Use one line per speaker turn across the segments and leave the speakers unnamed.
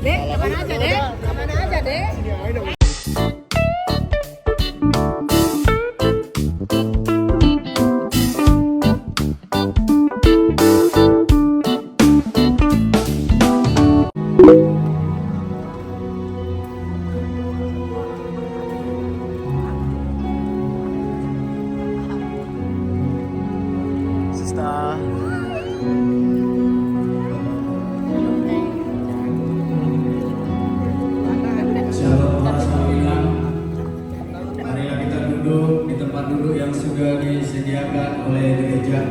Dek, kemana aja, Dek? Kemana aja, Dek?
Shalom para sekalian, marilah kita duduk di tempat duduk yang sudah disediakan oleh gereja.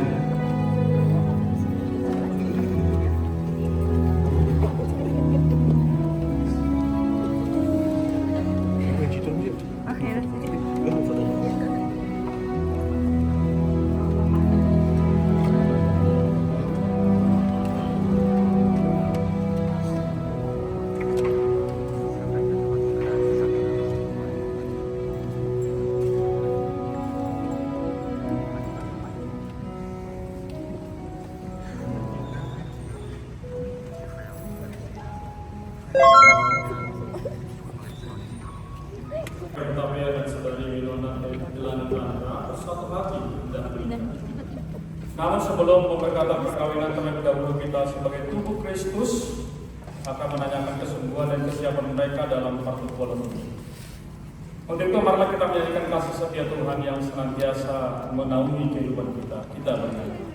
Utapaya dan saudari Winona Delani Chandra bersatu hati dan beriman. Namun sebelum memperkata perkawinan terlebih dahulu, kita sebagai tubuh Kristus akan menanyakan kesungguhan dan kesiapan mereka dalam pertemuan ini. Untuk itu marilah kita menjadikan kasih setia Tuhan yang senantiasa menaungi kehidupan kita. Kita bernyanyi.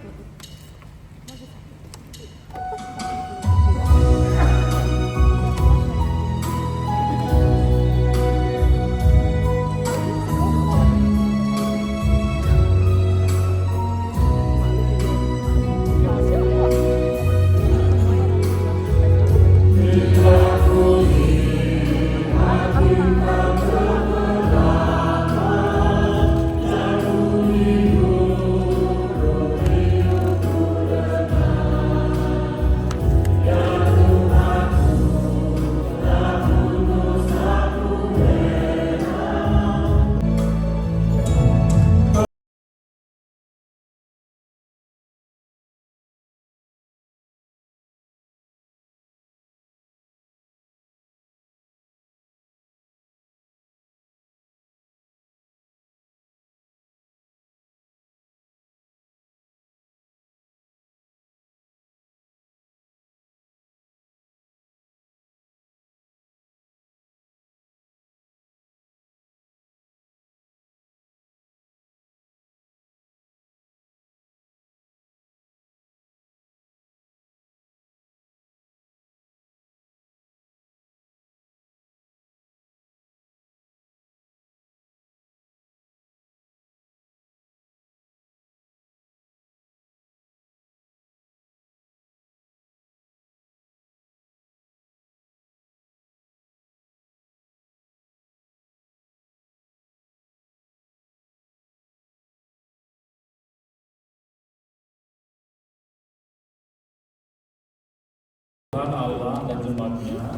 Tuhan Allah dan jemaatnya,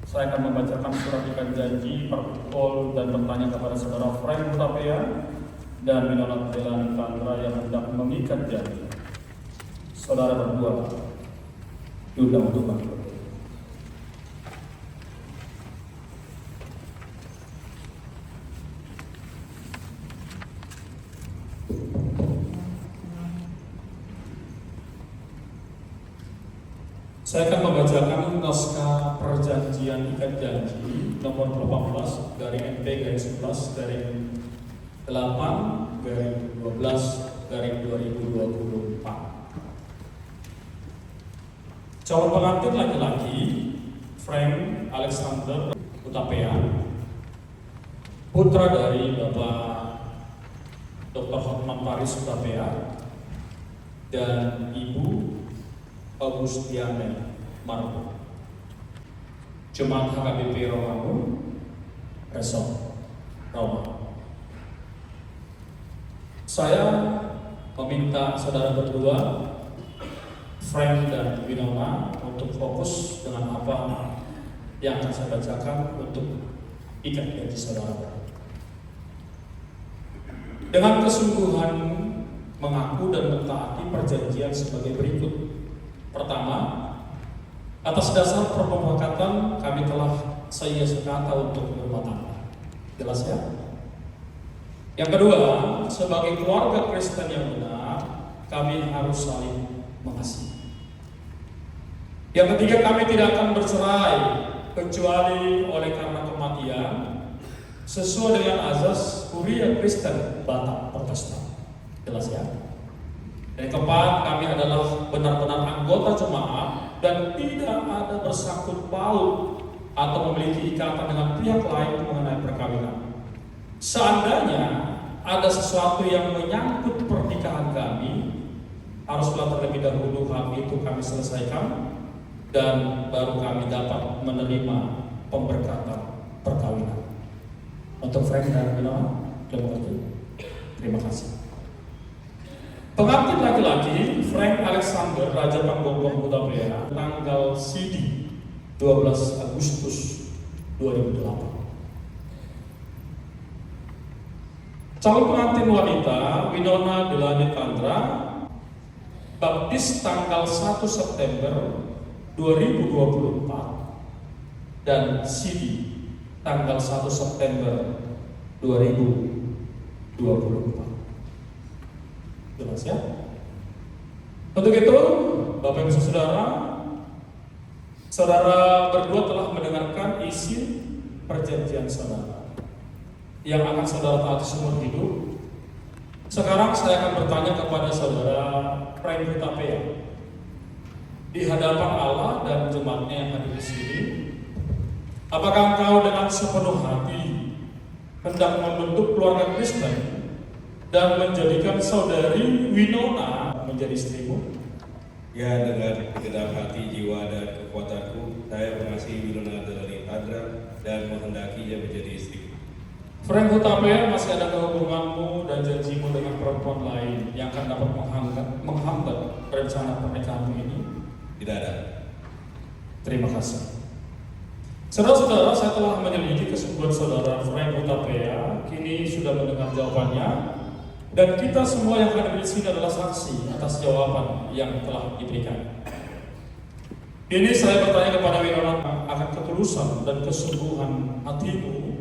saya akan membacakan surat ikat janji, perpukul dan bertanya kepada saudara Frank Utapaya dan Winona Delani Chandra yang hendak mengikat janji. Saudara berdua diundang untuk bangkit. Saya akan membacakan naskah perjanjian ikat janji nomor 18 dari MP garis 11 dari 8 garis 12 garis 2024. Calon pengantin laki-laki Frank Alexander Utapaya, putra dari Bapak Dr. Hotman Paris Utapaya dan Ibu Augustiane Marco, Jemaat HKBP Romangun, Resort Roma. Saya meminta saudara berdua, Frank dan Winona, untuk fokus dengan apa yang akan saya bacakan untuk ikat janji saudara. Dengan kesungguhan mengaku dan mentaati perjanjian sebagai berikut. Pertama, Atas dasar permufakatan kami telah seia sekata untuk berumah tangga. Jelas ya? Yang kedua, sebagai keluarga Kristen yang benar, kami harus saling mengasihi. Yang ketiga, kami tidak akan bercerai kecuali oleh karena kematian sesuai dengan azas Kuria Kristen Batak Protestan. Jelas ya? Yang keempat, kami adalah benar-benar anggota jemaat dan tidak ada bersangkut paut atau memiliki ikatan dengan pihak lain mengenai perkawinan. Seandainya ada sesuatu yang menyangkut pernikahan kami, haruslah terlebih dahulu hal itu kami selesaikan dan baru kami dapat menerima pemberkatan perkawinan. Untuk Frank dan Mila, terima kasih. Pengantin laki-laki Frank Alexander Raja Panggongbong Hutapea, tanggal CD 12 Agustus 2008. Calon pengantin wanita Winona Delani Tantra, baptis tanggal 1 September 2024 dan CD tanggal 1 September 2024. Jelas ya? Untuk itu, Bapak Ibu Saudara, saudara berdua telah mendengarkan isi perjanjian saudara yang akan saudara taati seumur hidup. Sekarang saya akan bertanya kepada saudara Frank Hutapea di hadapan Allah dan jemaatnya yang hadir di sini. Apakah engkau dengan sepenuh hati hendak membentuk keluarga Kristen dan menjadikan saudari Winona menjadi istrimu?
Ya, dengan segenap hati, jiwa, dan kekuatanku, saya mengasihi Winona Delani Tantra dan menghendakinya menjadi istriku.
Frank Hutapea, masih ada hubunganmu dan janjimu dengan perempuan lain yang akan dapat menghambat rencana pernikahanmu ini?
Tidak ada.
Terima kasih. Saudara-saudara, saya telah menyelidiki kesembuhan saudara Frank Hutapea. Kini sudah mendengar jawabannya. Dan kita semua yang hadir di sini adalah saksi atas jawaban yang telah diberikan. Ini saya bertanya kepada Winona akan ketulusan dan kesungguhan hatimu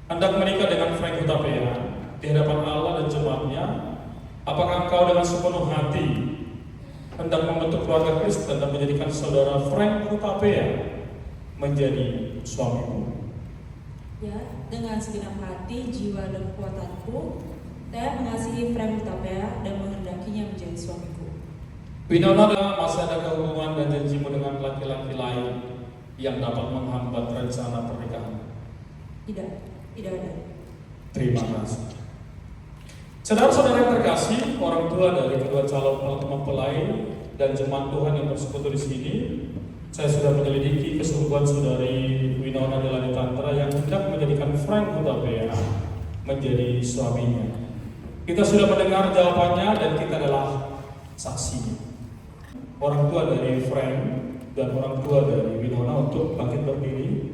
hendak menikah dengan Frank Hutapea di hadapan Allah dan jemaatnya. Apakah engkau dengan sepenuh hati hendak membentuk keluarga Kristen dan menjadikan saudara Frank Hutapea menjadi suamimu?
Ya, dengan segenap hati, jiwa, dan kekuatanku, saya mengasihi Frank Hutapea dan menghendakinya menjadi suamiku.
Winona, masih ada hubungan dan janjimu dengan laki-laki lain yang dapat menghambat rencana pernikahan?
Tidak ada.
Terima kasih. Saudara-saudara yang terkasih, orang tua dari kedua calon mempelai dan jemaat Tuhan yang bersekutu di sini, saya sudah menyelidiki kesungguhan saudari Winona Delani Tantra yang hendak menjadikan Frank Hutapea menjadi suaminya. Kita sudah mendengar jawabannya dan kita adalah saksinya. Orang tua dari Frank dan orang tua dari Winona untuk bangkit berdiri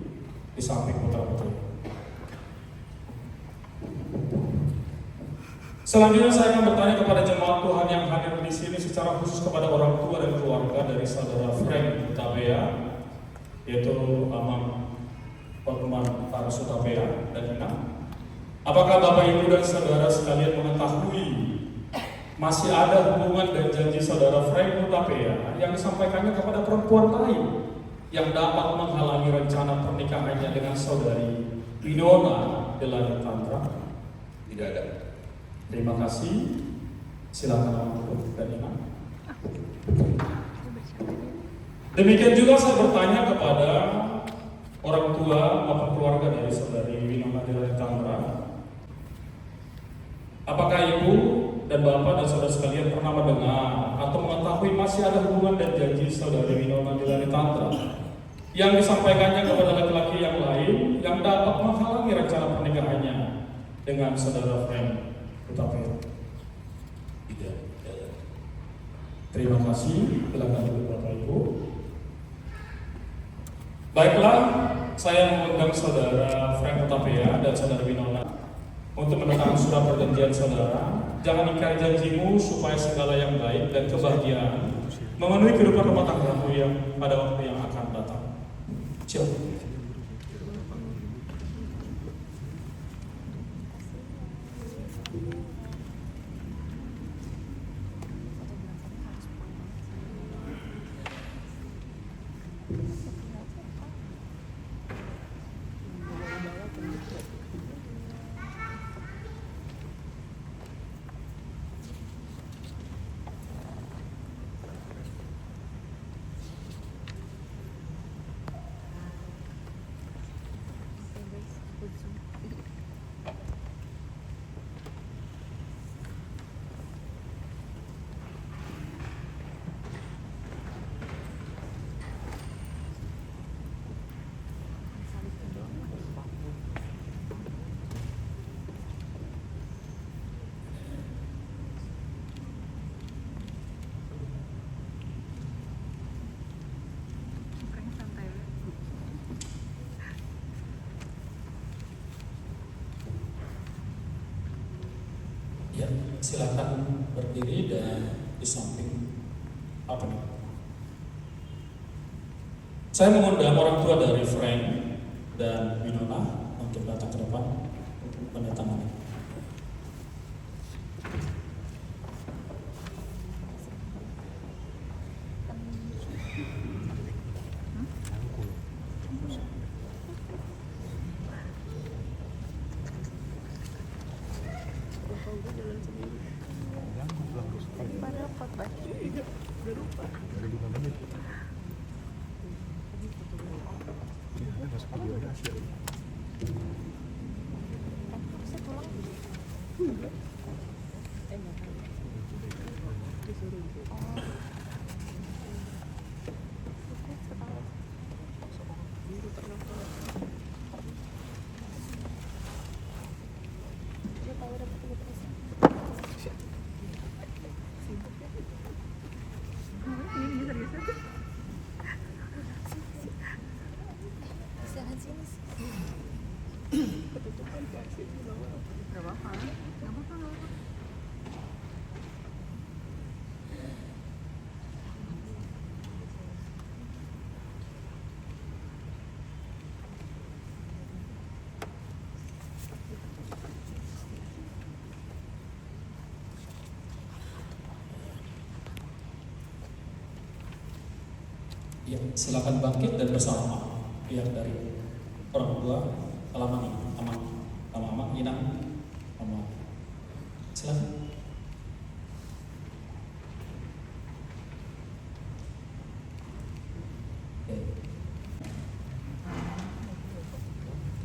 di samping putra-putri. Selanjutnya saya akan bertanya kepada jemaat Tuhan yang hadir di sini secara khusus kepada orang tua dan keluarga dari saudara Frank Hutapea, yaitu Amang Hotman Taras Hutapea dan Ina. Apakah Bapak Ibu dan saudara sekalian mengetahui masih ada hubungan dan janji saudara Frank Hutapea yang disampaikannya kepada perempuan lain yang dapat menghalangi rencana pernikahannya dengan saudari Winona Delani Tantra?
Tidak ada.
Terima kasih. Silakan Om dan Imam. Demikian juga saya bertanya kepada orang tua maupun keluarga dari saudari Winona Delani Tantra. Apakah ibu dan bapak dan saudara sekalian pernah mendengar atau mengetahui masih ada hubungan dan janji saudari Winona Delani Tantra yang disampaikannya kepada laki-laki yang lain yang dapat menghalangi rencana pernikahannya dengan saudara Frank Hutapea?
Tidak.
Terima kasih. Silakan dulu Bapak Ibu. Baiklah, saya mengundang saudara Frank Hutapea dan saudara Winona untuk menandatangani surat perjanjian saudara. Jangan ingkari janjimu supaya segala yang baik dan kebahagiaan memenuhi kehidupan rumah tanggamu yang pada waktu yang akan datang. Silakan. Ya, silakan berdiri dan di samping apa nih? Saya mengundang orang tua dari Frank dan Winona untuk datang ke depan untuk menandatangani. Ya, silakan bangkit dan bersama pihak dari orang tua Alamani, Ama Inang, Ama. Silakan.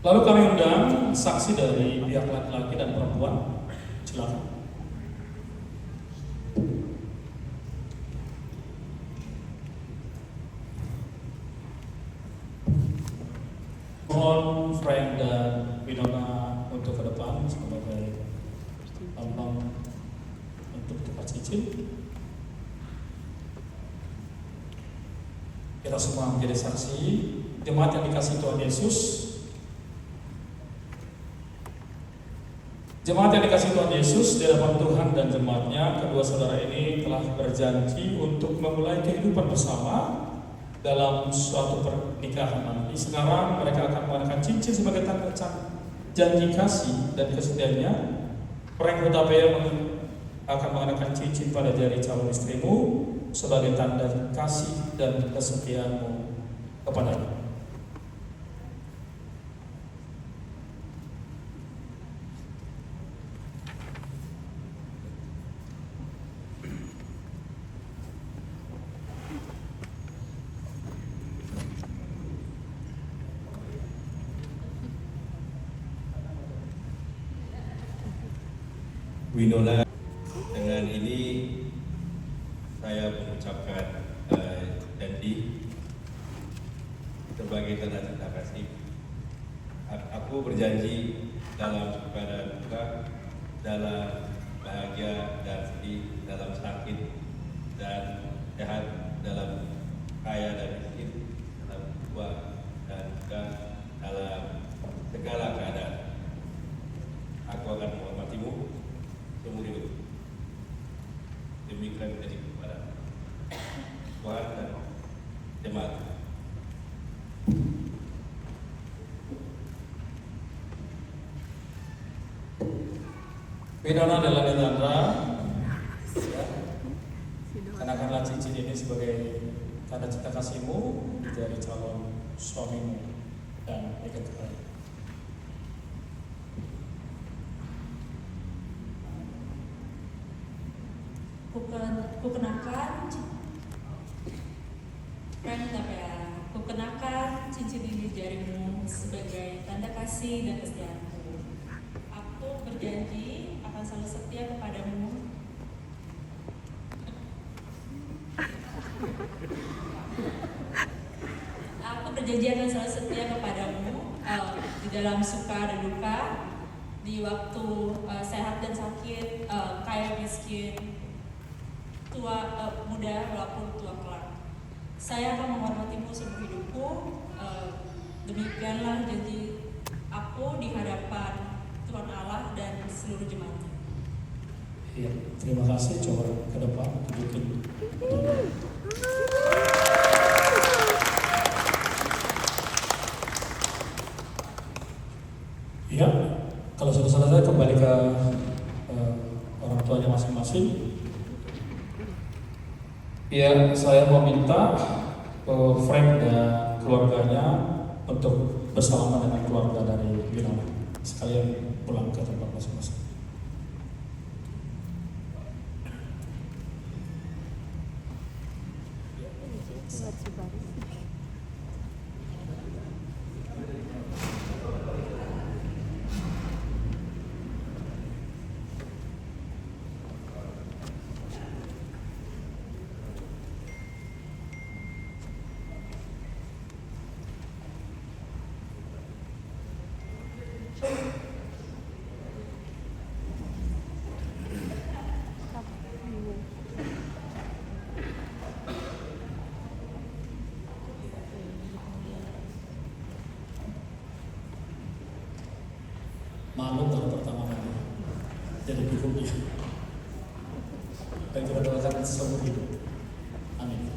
Lalu kami undang saksi dari pihak laki-laki dan perempuan. Silakan. Mohon Frank dan Winona untuk ke depan sebagai lambang untuk tukar cincin. Kita semua menjadi saksi jemaat yang dikasihi Tuhan Yesus. Jemaat yang dikasihi Tuhan Yesus, di hadapan Tuhan dan jemaatnya, kedua saudara ini telah berjanji untuk memulai kehidupan bersama dalam suatu pernikahan nanti. Sekarang mereka akan menggunakan cincin sebagai tanda janji kasih dan kesetiaannya. Frank Hutapea akan mengenakan cincin pada jari calon istrimu sebagai tanda kasih dan kesetiaanmu kepadanya.
Winona, dengan ini saya mengucapkan janji sebagai tanda cinta kasih. Aku berjanji dalam suka dan duka, dalam bahagia dan sedih, dalam sakit dan sehat, dalam kaya dan miskin, dalam tua dan duka, dalam segala keadaan. Aku akan menghormatimu seumur hidup. Demikian menjadi kepada
Winona Delani Tandra, ya, kenakanlah cincin ini sebagai tanda cinta kasihmu di jari calon suamimu dan ikat terakhir.
Kukenakan cincin ini di jarimu sebagai tanda kasih dan kesetiaanku. Aku berjanji akan selalu setia kepadamu. Aku berjanji akan selalu setia kepadamu di dalam suka dan duka, di waktu sehat dan sakit, kaya miskin, tua muda walaupun tua kelak. Saya akan menghormatimu seumur hidupku. Demikianlah janji aku di hadapan Tuhan Allah dan seluruh jemaatnya.
Ya, terima kasih. Coba ke depan tunjukin. Ya, kalau sudah selesai kembali ke orang tuanya masing-masing. Ya, saya meminta Frank dan keluarganya untuk bersalaman dengan keluarga dari Winona. Sekalian pulang ke tempat masing-masing. Malu kalau pertama kali jadi bikulnya dan kita doakan seumur hidup. Amin.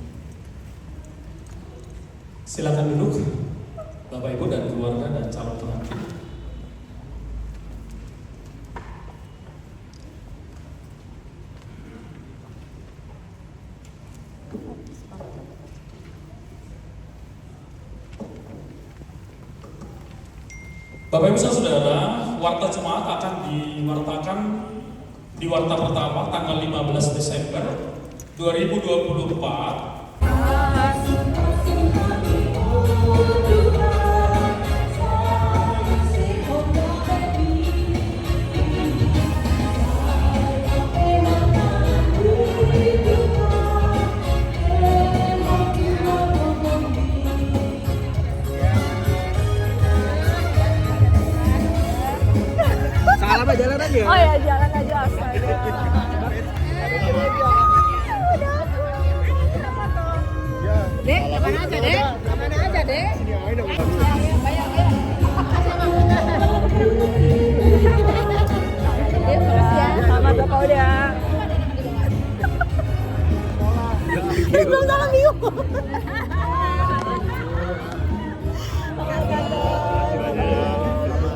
Silakan duduk Bapak Ibu dan keluarga dan calon pengantin. Bapak Ibu saudara, warta jemaat akan diwartakan di warta pertama tanggal 15 Desember 2024.
Jalan aja. Oh ya, jalan aja. Astaga. Dek, kemana aja, Dek? Kemana aja, Dek? Banyak ya. Dek, makasih ya. Selamat Bapak udah. Belum salam yuk.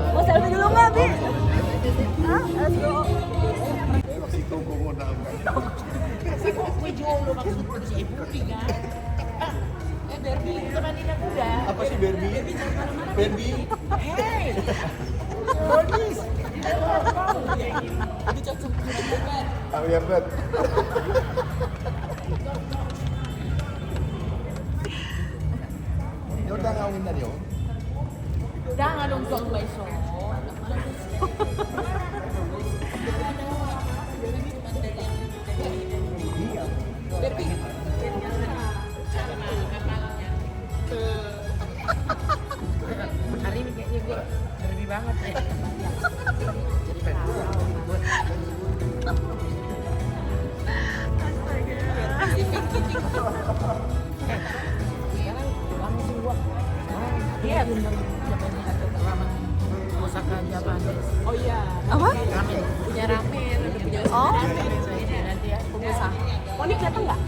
Mau selfie dulu nggak, Bi? Let's go. Kasi kung may jolo maksudnya si Ibu Tiga. Barbie, temanin aku udah.
Apa sih Barbie? Barbie?
Hey, Barbie. Itu cocok banget.
Aku lihat banget. Dia udah ngawin tadi om?
Udah nggak dong sok by sok. Hari ini kayaknya gue berlebih banget ya. Iya bener. Osaka Japanese. Oh iya. Apa? Ramen. Punya ramen. Punya ramen. Nanti ya. Pengusaha. Monik datang nggak?